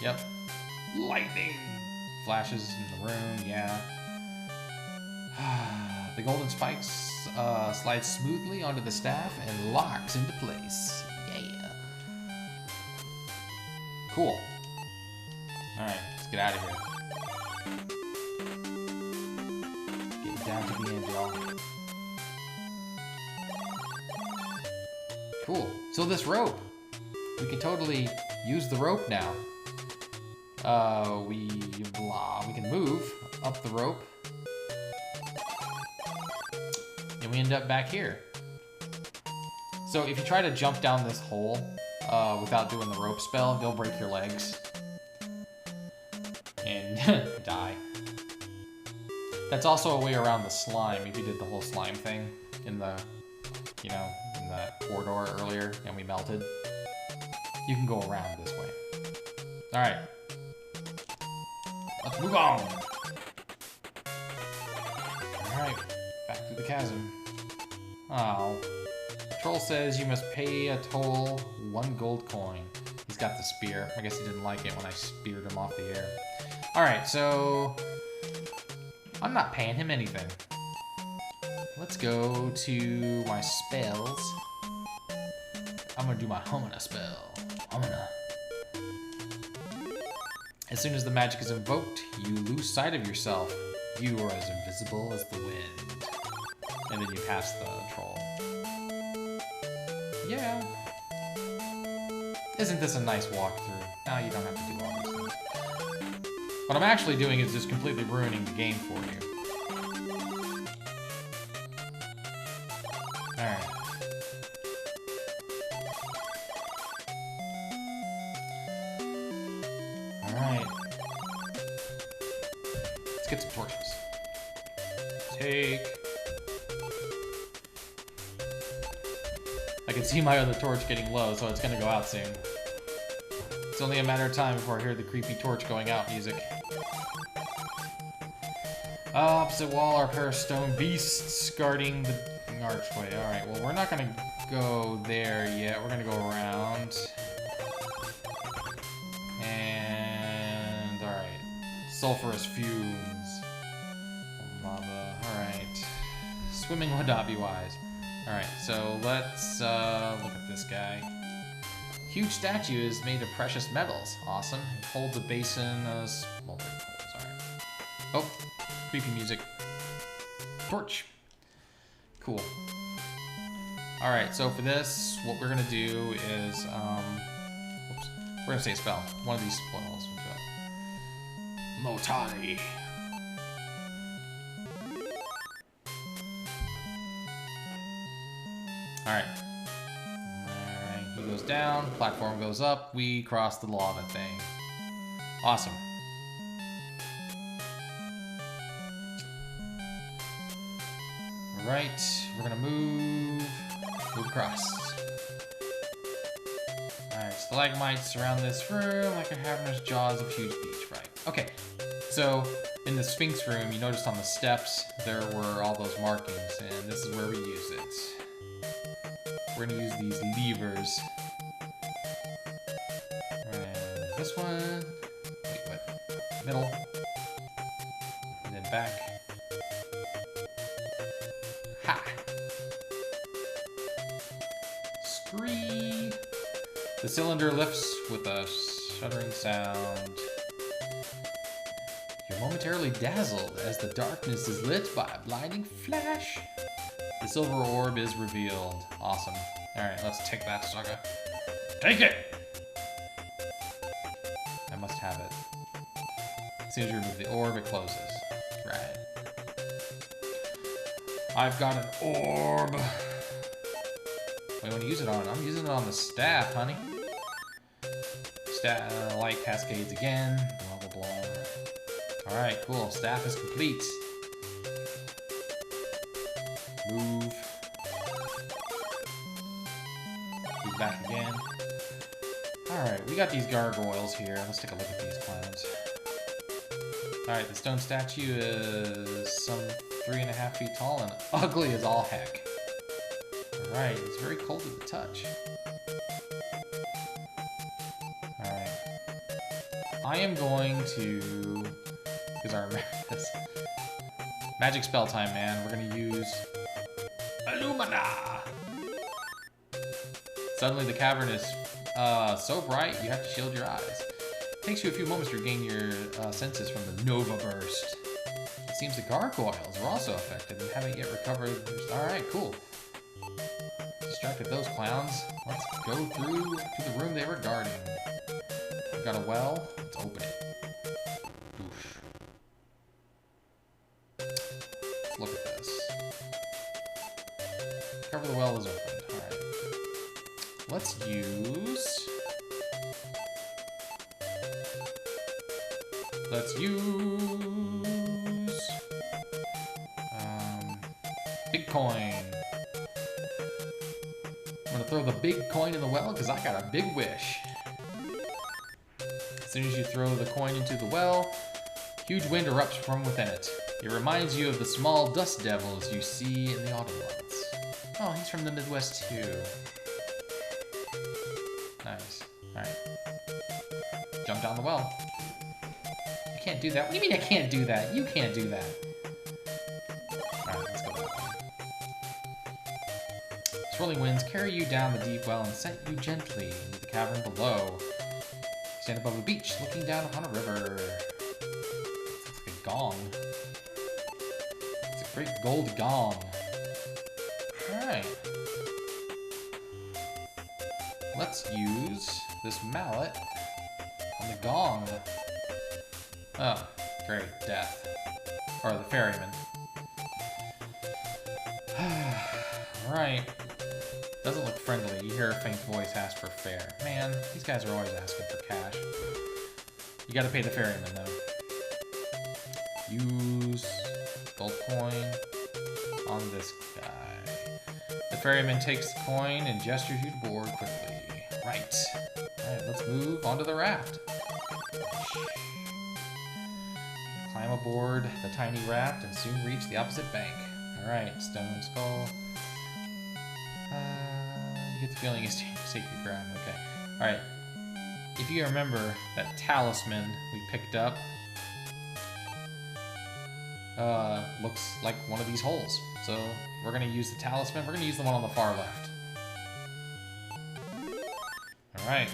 Yep. Lightning flashes in the room, yeah. The golden spikes slide smoothly onto the staff and locks into place. Yeah. Cool. Alright, let's get out of here. Getting down to the end, y'all. Cool. So this rope. We can totally use the rope now. We can move up the rope. And we end up back here. So if you try to jump down this hole without doing the rope spell, you'll break your legs. And die. That's also a way around the slime if you did the whole slime thing in the, in the corridor earlier and we melted. You can go around this way. Alright. Let's move on. Alright, back through the chasm. Oh. Troll says you must pay a toll 1 gold coin. He's got the spear. I guess he didn't like it when I speared him off the air. Alright, so I'm not paying him anything. Let's go to my spells. I'm gonna do my Homina spell. Homina. As soon as the magic is invoked, you lose sight of yourself. You are as invisible as the wind. And then you pass the troll. Yeah. Isn't this a nice walkthrough? Now you don't have to do all these things. What I'm actually doing is just completely ruining the game for you. Alright. Alright. Let's get some torches. Take. I can see my other torch getting low, so it's gonna go out soon. It's only a matter of time before I hear the creepy torch going out music. Opposite wall are a pair of stone beasts guarding the archway. Alright, well, we're not gonna go there yet. We're gonna go around. And, alright. Sulfurous fumes. Lava. Alright. Swimming would not be wise. Alright, so let's look at this guy. Huge statue is made of precious metals. Awesome. It holds a basin of smoldering coals. Alright. Oh, creepy music. Torch. Cool. Alright, so for this, what we're gonna do is, whoops. We're gonna say a spell. One of these spoils. Motani. Alright. Alright, he goes down, platform goes up, we cross the lava thing. Awesome. Alright, we're gonna move across. Alright, stalagmites surround this room like a cavernous jaws of huge beach, right? Okay, so in the Sphinx room, you noticed on the steps there were all those markings, and this is where we use it. We're gonna use these levers. And this one. Wait, what? Middle. And then back. Ha! Scree! The cylinder lifts with a shuddering sound. You're momentarily dazzled as the darkness is lit by a blinding flash. The silver orb is revealed. Awesome. Alright, let's take that sucker. Take it! I must have it. As soon as you remove the orb, it closes. Right. I've got an orb. What do you want to use it on? I'm using it on the staff, honey. Light cascades again. Blah, blah, blah. Alright, cool. Staff is complete. Move. Move back again. Alright, we got these gargoyles here. Let's take a look at these clowns. Alright, the stone statue is some 3.5 feet tall and ugly as all heck. Alright, it's very cold to the touch. Alright. I am going to... because I remember this. Magic spell time, man. We're gonna use... Illumina! Suddenly the cavern is so bright you have to shield your eyes. It takes you a few moments to regain your senses from the Nova Burst. It seems the gargoyles were also affected and haven't yet recovered. Alright, cool. Distracted those clowns. Let's go through to the room they were guarding. We've got a well. Let's open it. Oof. Let's look at this. Cover the well is opened. Alright. Let's use... big coin. I'm gonna throw the big coin in the well because I got a big wish. As soon as you throw the coin into the well, huge wind erupts from within it. It reminds you of the small dust devils you see in the autumn months. Oh, he's from the Midwest too. Nice. Alright. Jump down the well. I can't do that. What do you mean I can't do that? You can't do that. Alright, let's go that way. Swirling winds carry you down the deep well and set you gently into the cavern below. You stand above a beach, looking down upon a river. It's like a gong. It's a great gold gong. Alright. Let's use this mallet on the gong. Oh, great. Death. Or the ferryman. Right. Doesn't look friendly. You hear a faint voice ask for fare. Man, these guys are always asking for cash. You gotta pay the ferryman, though. Use gold coin on this guy. The ferryman takes the coin and gestures you to board quickly. Right. Alright, let's move onto the raft. Climb aboard the tiny raft and soon reach the opposite bank. Alright, stone skull. You get the feeling it's sacred ground. Okay. Alright. If you remember that talisman we picked up, looks like one of these holes. So we're going to use the talisman. We're going to use the one on the far left. Alright.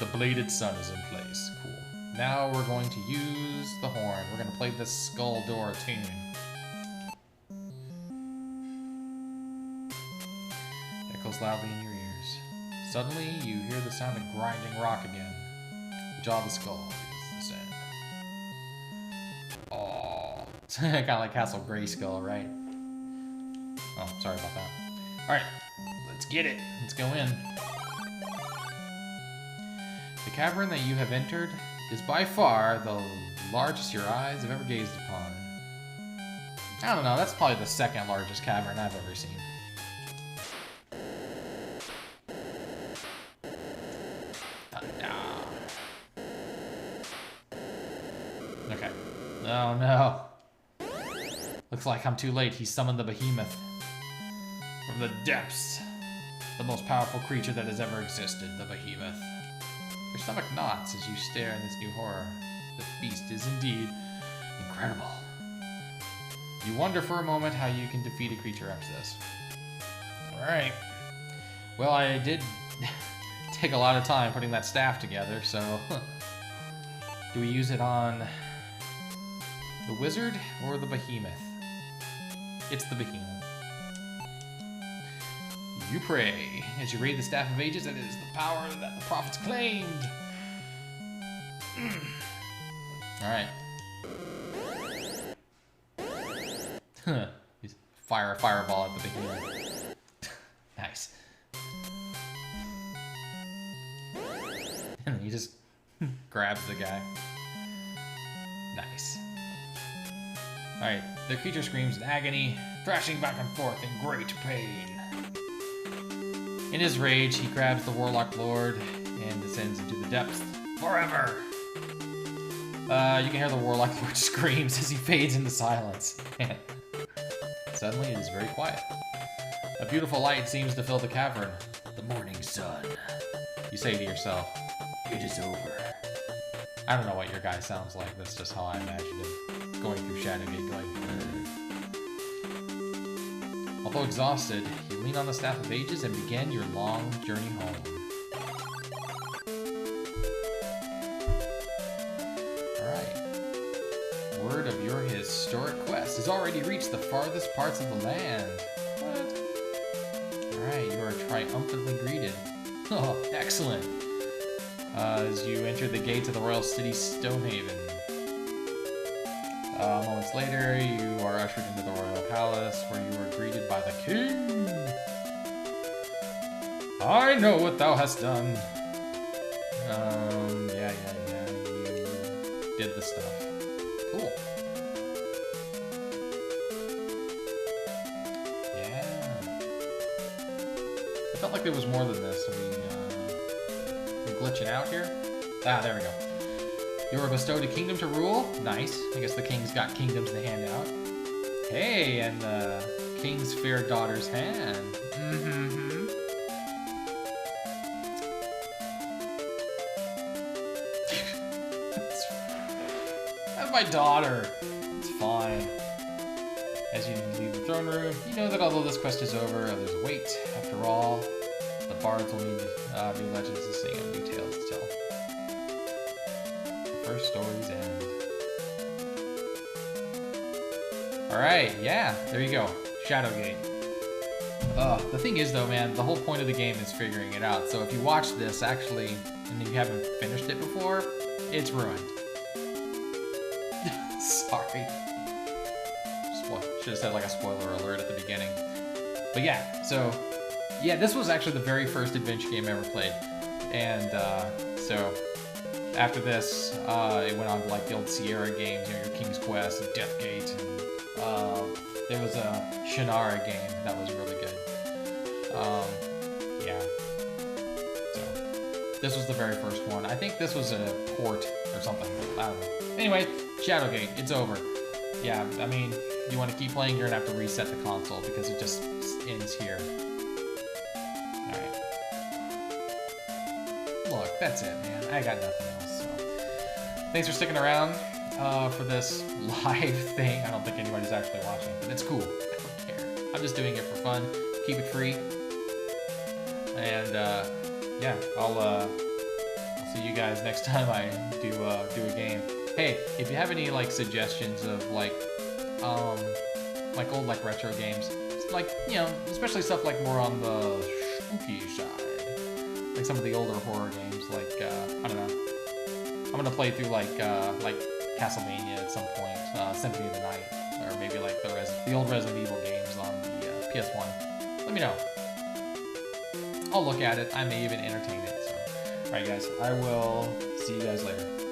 The bladed sun is in place. Cool. Now we're going to use the horn. We're going to play this skull door tune. Echoes loudly in your ears. Suddenly, you hear the sound of grinding rock again. The jaw of the skull is the same. Oh, kind of like Castle Grayskull, right? Oh, sorry about that. All right, let's get it. Let's go in. The cavern that you have entered is by far the largest your eyes have ever gazed upon. I don't know, that's probably the second largest cavern I've ever seen. Okay. Oh no. Looks like I'm too late. He summoned the behemoth. From the depths. The most powerful creature that has ever existed, the behemoth. Your stomach knots as you stare in this new horror. The beast is indeed incredible. You wonder for a moment how you can defeat a creature after this. Alright. Well, I did take a lot of time putting that staff together, so... Do we use it on the wizard or the behemoth? It's the behemoth. You pray as you raid the Staff of Ages, and it is the power that the prophets claimed. Alright. Fire a fireball at the behemoth. Nice. And he just grabs the guy. Nice. Alright, the creature screams in agony, thrashing back and forth in great pain. In his rage, he grabs the Warlock Lord and descends into the depths forever. You can hear the Warlock Lord screams as he fades into silence. Suddenly, it is very quiet. A beautiful light seems to fill the cavern. The morning sun. You say to yourself, it is over. I don't know what your guy sounds like. That's just how I imagined him. Going through Shadowgate, going... Although exhausted, you lean on the Staff of Ages and begin your long journey home. Alright. Word of your historic quest has already reached the farthest parts of the land. What? Alright, you are triumphantly greeted. Oh, excellent. As you enter the gates of the royal city Stonehaven. Moments later, you are ushered into the royal palace, where you are greeted by the king. I know what thou hast done. Yeah. You did the stuff. Cool. Yeah. I felt like there was more than this. We're glitching out here. Ah, there we go. You are bestowed a kingdom to rule. Nice. I guess the king's got kingdoms to hand out. Hey, and the king's fair daughter's hand. Mm-hmm. That's my daughter. It's fine. As you leave the throne room, you know that although this quest is over, there's a wait. After all, the bards will need new legends to sing and new tales to tell. First stories end. Alright, yeah, there you go. Shadowgate. The thing is though, man, the whole point of the game is figuring it out. So if you watch this actually, and you haven't finished it before, it's ruined. Sorry. Should have said like a spoiler alert at the beginning. But yeah, so, yeah, this was actually the very first adventure game I ever played. And, so... After this, it went on to like the old Sierra games, you know, your King's Quest and Deathgate, and there was a Shannara game that was really good. Yeah. So, this was the very first one. I think this was a port or something. I don't know. Anyway, Shadowgate, it's over. Yeah, I mean, you want to keep playing, you're gonna have to reset the console because it just ends here. Alright. Look, that's it, man. I got nothing else. Thanks for sticking around for this live thing. I don't think anybody's actually watching, but it's cool. I don't care. I'm just doing it for fun. Keep it free. And yeah, I'll see you guys next time I do a game. Hey, if you have any like suggestions of like old like retro games, like, you know, especially stuff like more on the spooky side, like some of the older horror games, like I don't know. I'm gonna play through like Castlevania at some point, Symphony of the Night, or maybe like the old Resident Evil games on the PS1. Let me know. I'll look at it. I may even entertain it. So, all right, guys. I will see you guys later.